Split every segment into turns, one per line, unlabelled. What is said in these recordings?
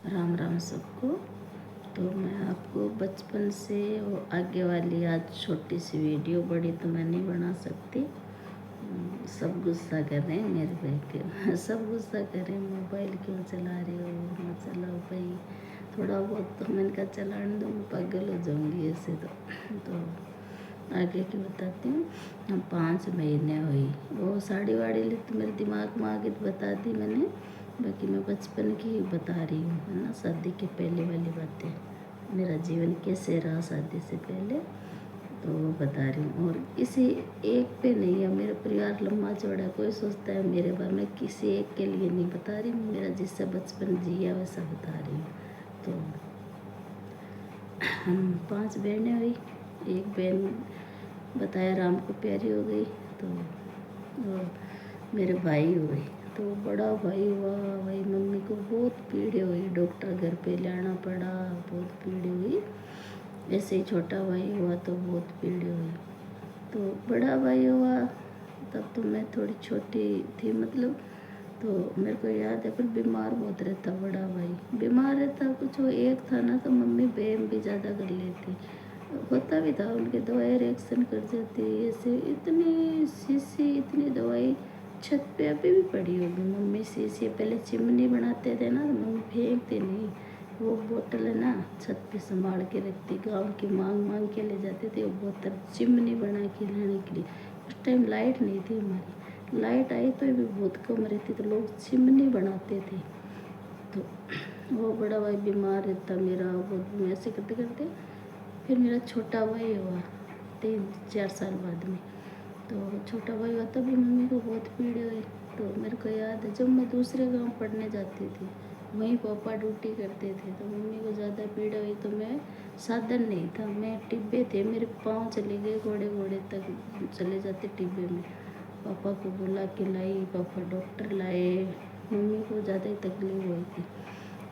राम राम सबको। तो मैं आपको बचपन से वो आगे वाली आज छोटी सी वीडियो, बड़ी तो मैं नहीं बना सकती। सब गुस्सा कर रहे हैं मेरे पे के सब गुस्सा कर रहे हैं, मोबाइल क्यों चला रहे हो, मैं चलाओ भाई थोड़ा बहुत। तो मैंने कहा चलाने दो, मैं पागल हो जाऊँगी ऐसे। तो आगे की बताती हूँ। हम 5 महीने हुई, वो साड़ी वाड़ी ली तो मेरे दिमाग में आगे तो बता दी मैंने, बाकी मैं बचपन की बता रही हूँ, है ना। शादी के पहले वाली बातें, मेरा जीवन कैसे रहा शादी से पहले, तो वो बता रही हूँ। और किसी एक पे नहीं है, मेरा परिवार लंबा चौड़ा, कोई सोचता है मेरे बारे में, किसी एक के लिए नहीं बता रही, मेरा जिससे बचपन जिया वैसा बता रही हूँ। तो हम 5 बहनें हुई, एक बहन बताया राम को प्यारी हो गई, तो वो मेरे भाई हुए। तो बड़ा भाई हुआ भाई, मम्मी को बहुत पीड़े हुई, डॉक्टर घर पे लाना पड़ा, बहुत पीड़े हुई। ऐसे ही छोटा भाई हुआ तो बहुत पीड़े हुई। तो बड़ा भाई हुआ तब तो मैं थोड़ी छोटी थी, मतलब तो मेरे को याद है, पर बीमार बहुत रहता बड़ा भाई, बीमार रहता। कुछ वो एक था ना, तो मम्मी बैम भी ज़्यादा कर लेती, होता भी था उनके, दवाई रिएक्शन कर जाती ऐसे। इतनी शीशी, इतनी दवाई छत पे अभी भी पड़ी होगी मम्मी शीशी। पहले चिमनी बनाते थे ना, तो मम्मी फेंकते नहीं, वो बोतल है ना छत पे संभाल के रखती, गाँव की मांग मांग के ले जाते थे वो बोतल, चिमनी बना के लाने के लिए। उस टाइम लाइट नहीं थी हमारी, लाइट आई तो भी बहुत कम रहती, तो लोग चिमनी बनाते थे। तो वो बड़ा भाई बीमार रहता मेरा, बहुत ऐसे करते करते फिर मेरा छोटा भाई हुआ 3-4 साल बाद में। तो छोटा भाई हुआ तभी मम्मी को बहुत पीड़ हुई। तो मेरे को याद है, जब मैं दूसरे गांव पढ़ने जाती थी, वहीं पापा ड्यूटी करते थे, तो मम्मी को ज़्यादा पीड़ हुई, तो मैं साधन नहीं था, मैं टिब्बे थे, मेरे पाँव चले गए, घोड़े घोड़े तक चले जाते टिब्बे में। पापा को बुला के लाई, पापा डॉक्टर लाए, मम्मी को ज़्यादा ही तकलीफ हुई थी।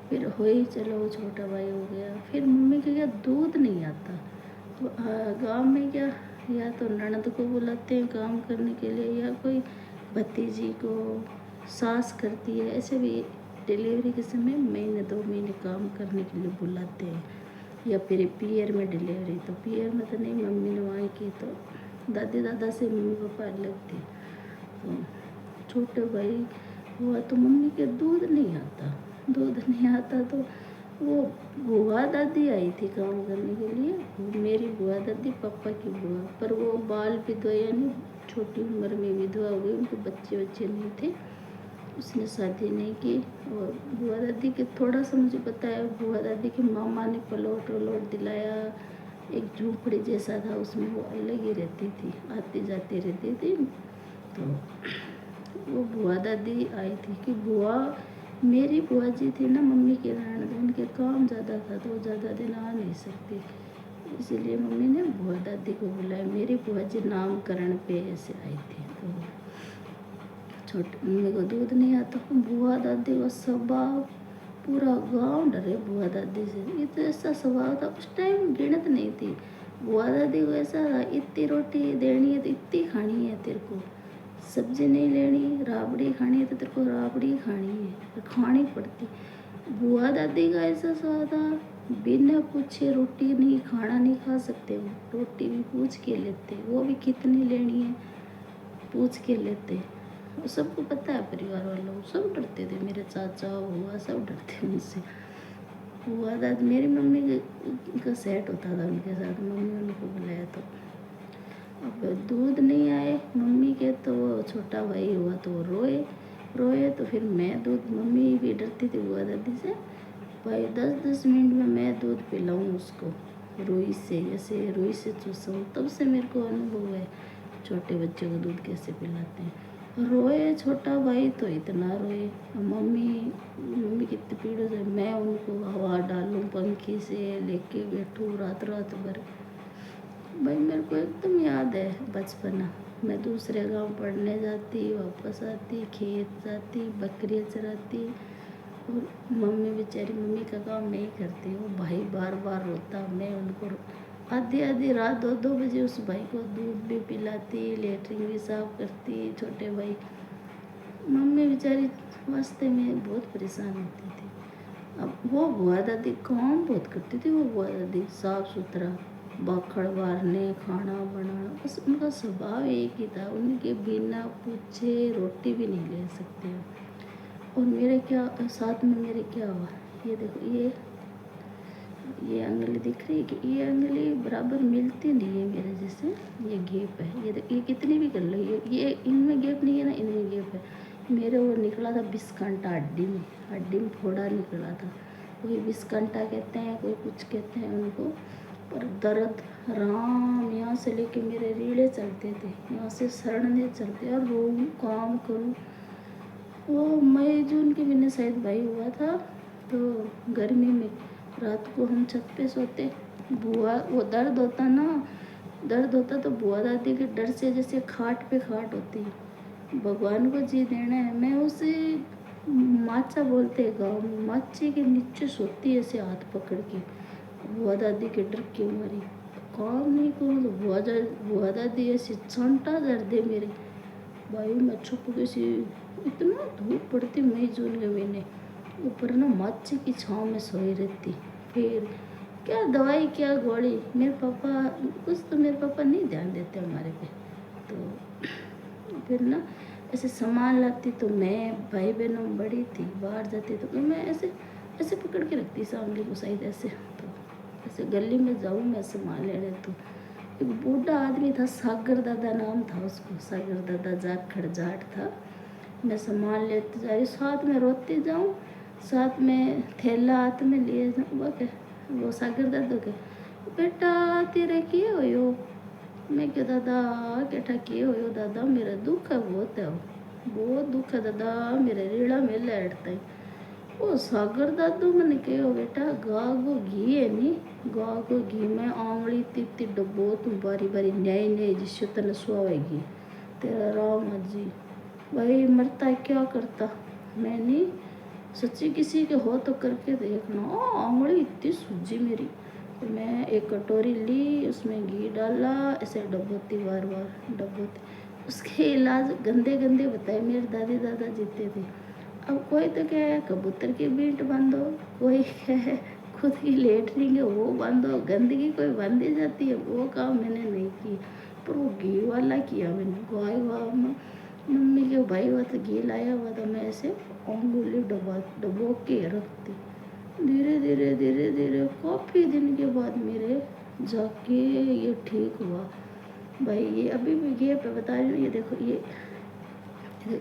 फिर हुई, चलो वो छोटा भाई हो गया। फिर मम्मी के क्या दूध नहीं आता, तो गांव में क्या, या तो ननद को बुलाते हैं काम करने के लिए, या कोई भतीजी को, सास करती है, ऐसे भी डिलीवरी के समय महीने 2 महीने काम करने के लिए बुलाते हैं। या फिर पियर में डिलीवरी, तो पियर में तो नहीं, मम्मी ने वहाँ की, तो दादी दादा से मम्मी पापा अलग थे। तो छोटे भाई हुआ तो मम्मी के दूध नहीं आता, दूध नहीं आता, तो वो बुआ दादी आई थी काम करने के लिए, वो मेरी बुआ दादी पापा की बुआ, पर वो बाल विधवा, यानी छोटी उम्र में विधवा हो गई, उनको बच्चे नहीं थे, उसने शादी नहीं की। और बुआ दादी के थोड़ा सा मुझे पता है, बुआ दादी के मामा ने प्लॉट व्लॉट दिलाया, एक झोपड़ी जैसा था, उसमें वो अलग ही रहती थी, आती जाती रहती थी। तो वो बुआ दादी आई थी कि बुआ, मेरी बुआ जी थी ना मम्मी के ननद, उनके काम ज़्यादा था, तो वो ज़्यादा दिन आ नहीं सकती, इसीलिए मम्मी ने बुआ दादी को बुलाया। मेरी बुआ जी नामकरण पे ऐसे आई थी। तो छोटे मम्मी को दूध नहीं आता, बुआ दादी का स्वभाव, पूरा गांव डरे बुआ दादी से, ये तो ऐसा स्वभाव था। उस टाइम गिनत नहीं थी, बुआ दादी को ऐसा था, इतनी रोटी देनी है तो इतनी खानी है तेरे को, सब्जी नहीं लेनी, राबड़ी खानी है तो तेरे को राबड़ी खानी है, तो खानी पड़ती। बुआ दादी का ऐसा स्वभाव था, बिना पूछे रोटी नहीं, खाना नहीं खा सकते, वो रोटी भी पूछ के लेते, वो भी कितनी लेनी है पूछ के लेते। वो सबको पता है, परिवार वालों सब डरते थे, मेरे चाचा हुआ सब डरते उनसे। हुआ दादी मेरी मम्मी का सेट होता था उनके साथ, मम्मी उनको बुलाया तो अब दूध नहीं आए मम्मी के, तो वो छोटा भाई हुआ तो वो रोए रोए, तो फिर मैं दूध, मम्मी भी डरती थी बुआ दादी से, भाई 10-10 मिनट में मैं दूध पिलाऊँ उसको, रुई से, ऐसे रुई से चूसूँ, तब से मेरे को अनुभव है छोटे बच्चे को दूध कैसे पिलाते हैं। रोए छोटा भाई तो इतना रोए, मम्मी मम्मी कितनी पीड़ों से, मैं उनको हवा डालूँ पंखी से, लेके बैठूँ रात रात भर। भाई मेरे को एकदम याद है बचपना, मैं दूसरे गांव पढ़ने जाती, वापस आती, खेत जाती, बकरियाँ चराती, और मम्मी बेचारी मम्मी का काम नहीं करती, वो भाई बार बार रोता, मैं उनको आधी आधी रात 2-2 बजे उस भाई को दूध भी पिलाती, लेटरिन भी साफ करती, छोटे भाई। मम्मी बेचारी वास्ते में बहुत परेशान होती थी। अब वो बुआ दादी काम बहुत करती थी, वो बुआ दादी साफ सुथरा बाखड़ बारने खाना बनाना, बस उनका स्वभाव एक ही था, उनके बिना पूछे रोटी भी नहीं ले सकते हो। और मेरे क्या साथ में मेरे क्या हुआ, ये देखो ये अंगली दिख रही है कि ये अंगली बराबर मिलती नहीं है मेरे जैसे, ये गैप है, ये कितनी भी कर लो, ये इनमें गैप नहीं है ना, इनमें गैप है। मेरे वो निकला था 20 कांटा हड्डी में फोड़ा निकला था, कोई 20 कांटा कहते हैं, कोई कुछ कहते हैं उनको। पर दर्द राम, यहाँ से लेके मेरे रीढ़े चलते थे, यहाँ से सड़ने चलते, और रोऊँ काम करूँ। वो मई जून के महीने शायद भाई हुआ था, तो गर्मी में रात को हम छत पे सोते, बुआ वो दर्द होता तो बुआ दादी के डर से जैसे खाट पे खाट होती है, भगवान को जी देना है, मैं उसे माचा बोलते हैं गाँव में, माचे के नीचे सोती है ऐसे हाथ पकड़ के, बुआ दादी के डर के मारी काम नहीं करूँ तो बुआ दादी ऐसे छंटा कर दे मेरे भाई। मैं छुप के सी, इतना धूप पड़ती मई जून के महीने, ऊपर ना माची की छाँव में सोई रहती, फिर क्या दवाई क्या गोली, मेरे पापा नहीं ध्यान देते हमारे पे। तो फिर ना ऐसे सामान लाती, तो मैं भाई बहनों बड़ी थी, बाहर जाती तो मैं ऐसे ऐसे पकड़ के रखती सांगली को शायद ऐसे, तो ऐसे गली में जाऊँ मैं सामान लेने, तो एक बूढ़ा आदमी था, सागर दादा नाम था उसको, सागर दादा जाखड़ जाट था। मैं सामान लेते जा रही, साथ में रोती जाऊँ, साथ में थैला हाथ में लिए जाऊँ। वो सागर दादा के बेटा तेरे किए हो, मैं क्या दादा कैठा किए हो दादा, मेरा दुख है बहुत है, बहुत दुख है दादा, मेरे रीढ़ा में लड़ता है। ओ सागर दादू मैंने कहो बेटा गागो घी है नी, गागो घी में आंवली तित्ती डब्बो तुम बारी बारी न्याय जिससे तन सुहावेगी तेरा राम जी। भाई मरता है क्या करता, मैंने सच्ची किसी के हो तो करके देखना। ओ आंवली इतनी सूजी मेरी, तो मैं एक कटोरी ली, उसमें घी डाला, ऐसे डब्बोती बार डब्बोती। उसके इलाज गंदे गंदे बताए मेरे दादी दादा जीते थे। अब कोई तो क्या है कबूतर की बीट बांधो, कोई क्या है खुद की लेटरिन है वो बांधो, गंदगी कोई बांधी जाती है, वो काम मैंने नहीं किया। पर वो घी वाला किया मैंने, गाय मम्मी के भाई हुआ तो घी लाया हुआ था, मैं ऐसे अंगुली डबो के रखती। धीरे धीरे धीरे धीरे काफ़ी दिन के बाद मेरे जाके ये ठीक हुआ। भाई ये अभी भी ये पे बता रही हूँ, ये देखो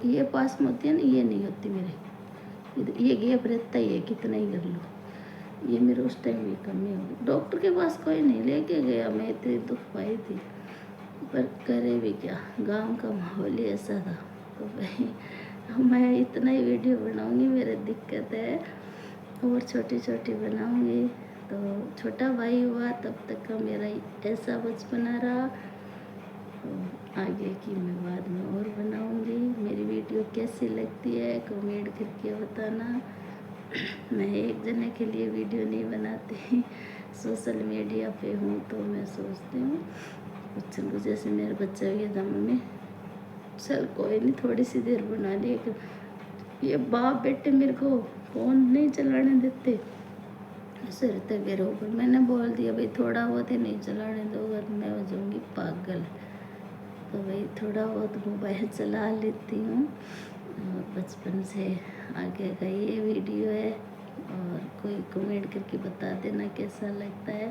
ये पास में होती है ना, ये नहीं होती मेरे, ये गैप रहता ही है कितना ही कर लो। ये मेरे उस टाइम भी कमी हो गई, डॉक्टर के पास कोई नहीं लेके गया, मैं इतनी दुख पाई थी, पर करे भी क्या, गांव का माहौल ही ऐसा था। तो भाई मैं इतना ही वीडियो बनाऊंगी, मेरे दिक्कत है और छोटी छोटी बनाऊंगी। तो छोटा भाई हुआ तब तक का मेरा ऐसा बचपना रहा, आगे की मैं बाद में और बनाऊंगी। मेरी वीडियो कैसी लगती है कमेंट करके बताना। मैं एक जने के लिए वीडियो नहीं बनाती, सोशल मीडिया पे हूँ तो मैं सोचती हूँ कुछ जैसे मेरे बच्चे हुए दम में, चल कोई नहीं थोड़ी सी देर बना ली। ये बाप बेटे मेरे को फ़ोन नहीं चलाने देते, ऐसे रहते मेरे ऊपर। मैंने बोल दिया भाई थोड़ा बहुत ही नहीं चलाने दोगे तो मैं हो जाऊँगी पागल। तो भाई थोड़ा बहुत मोबाइल चला लेती हूँ, और बचपन से आगे का ये वीडियो है। और कोई कमेंट करके बता देना कैसा लगता है।